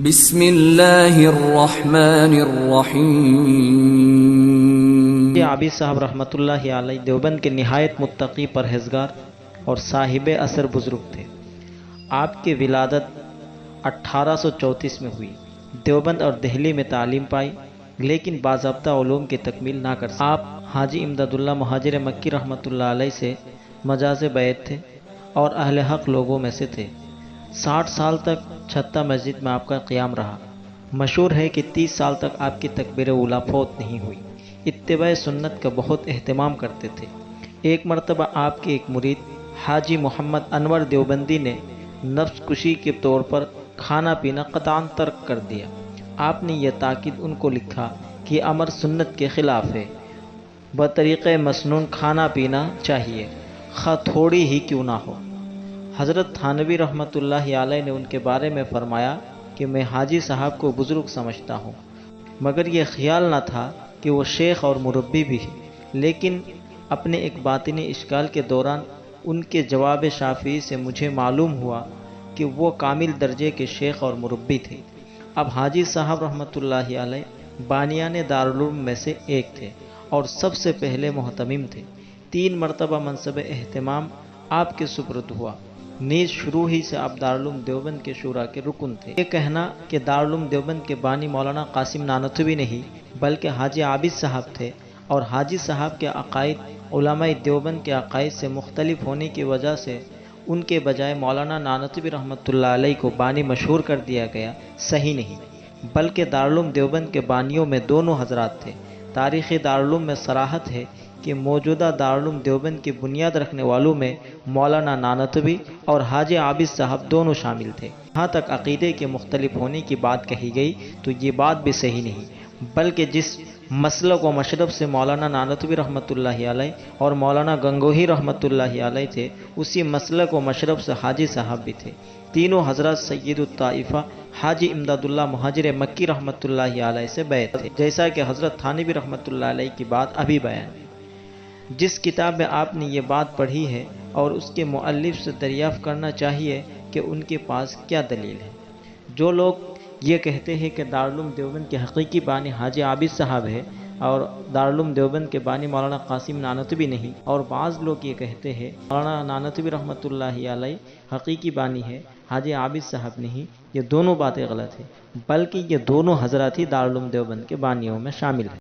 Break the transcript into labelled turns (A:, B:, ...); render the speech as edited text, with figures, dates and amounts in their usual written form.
A: بسم اللہ الرحمن الرحیم۔
B: عابد صاحب رحمۃ اللہ علیہ دیوبند کے نہایت متقی پرہیزگار اور صاحب اثر بزرگ تھے۔ آپ کی ولادت 1834 میں ہوئی۔ دیوبند اور دہلی میں تعلیم پائی، لیکن باضابطہ علوم کی تکمیل نہ کر سکے۔ آپ حاجی امداد اللہ مہاجر مکی رحمۃ اللہ علیہ سے مجاز بیعت تھے اور اہل حق لوگوں میں سے تھے۔ 60 سال تک چھتہ مسجد میں آپ کا قیام رہا۔ مشہور ہے کہ 30 سال تک آپ کی تکبیر اولیٰ فوت نہیں ہوئی۔ اتباع سنت کا بہت اہتمام کرتے تھے۔ ایک مرتبہ آپ کے ایک مرید حاجی محمد انور دیوبندی نے نفس کشی کے طور پر کھانا پینا قطعاً ترک کر دیا۔ آپ نے یہ تاکید ان کو لکھا کہ امر سنت کے خلاف ہے، بطریق مسنون کھانا پینا چاہیے، خواہ تھوڑی ہی کیوں نہ ہو۔ حضرت تھانوی رحمۃ اللہ علیہ نے ان کے بارے میں فرمایا کہ میں حاجی صاحب کو بزرگ سمجھتا ہوں، مگر یہ خیال نہ تھا کہ وہ شیخ اور مربی بھی ہے۔ لیکن اپنے ایک باطنی اشکال کے دوران ان کے جواب شافعی سے مجھے معلوم ہوا کہ وہ کامل درجے کے شیخ اور مربی تھے۔ اب حاجی صاحب رحمۃ اللہ علیہ بانیان دارالعلوم میں سے ایک تھے اور سب سے پہلے محتمم تھے۔ 3 مرتبہ منصب اہتمام آپ کے سپرد ہوا۔ نیز شروع ہی سے آپ دارالعلوم دیوبند کے شورا کے رکن تھے۔ یہ کہنا کہ دارالعلوم دیوبند کے بانی مولانا قاسم نانوتوی نہیں بلکہ حاجی عابد صاحب تھے، اور حاجی صاحب کے عقائد علماء دیوبند کے عقائد سے مختلف ہونے کی وجہ سے ان کے بجائے مولانا نانوتوی رحمۃ اللہ علیہ کو بانی مشہور کر دیا گیا، صحیح نہیں، بلکہ دارالعلوم دیوبند کے بانیوں میں دونوں حضرات تھے۔ تاریخ دارالعلوم میں صراحت ہے کہ موجودہ دارالعلوم دیوبند کی بنیاد رکھنے والوں میں مولانا نانوتوی اور حاجی عابد صاحب دونوں شامل تھے۔ جہاں تک عقیدے کے مختلف ہونے کی بات کہی گئی تو یہ بات بھی صحیح نہیں، بلکہ جس مسلک و مشرب سے مولانا نانوتوی رحمۃ اللہ علیہ اور مولانا گنگوہی رحمۃ اللہ علیہ تھے، اسی مسلک و مشرب سے حاجی صاحب بھی تھے۔ تینوں حضرات سید الطائفہ حاجی امداد اللہ مہاجر مکی رحمۃ اللہ علیہ سے بیعت تھے، جیسا کہ حضرت تھانوی رحمۃ اللہ علیہ کی بات ابھی بیان ہے۔ جس کتاب میں آپ نے یہ بات پڑھی ہے اور اس کے مؤلف سے دریافت کرنا چاہیے کہ ان کے پاس کیا دلیل ہے۔ جو لوگ یہ کہتے ہیں کہ دارالعلوم دیوبند کے حقیقی بانی حاجی عابد صاحب ہے اور دارالعلوم دیوبند کے بانی مولانا قاسم نانوتوی نہیں، اور بعض لوگ یہ کہتے ہیں مولانا نانوتوی رحمۃ اللہ علیہ حقیقی بانی ہے، حاجی عابد صاحب نہیں، یہ دونوں باتیں غلط ہیں، بلکہ یہ دونوں حضرات ہی دارالعلوم دیوبند کے بانیوں میں شامل ہیں۔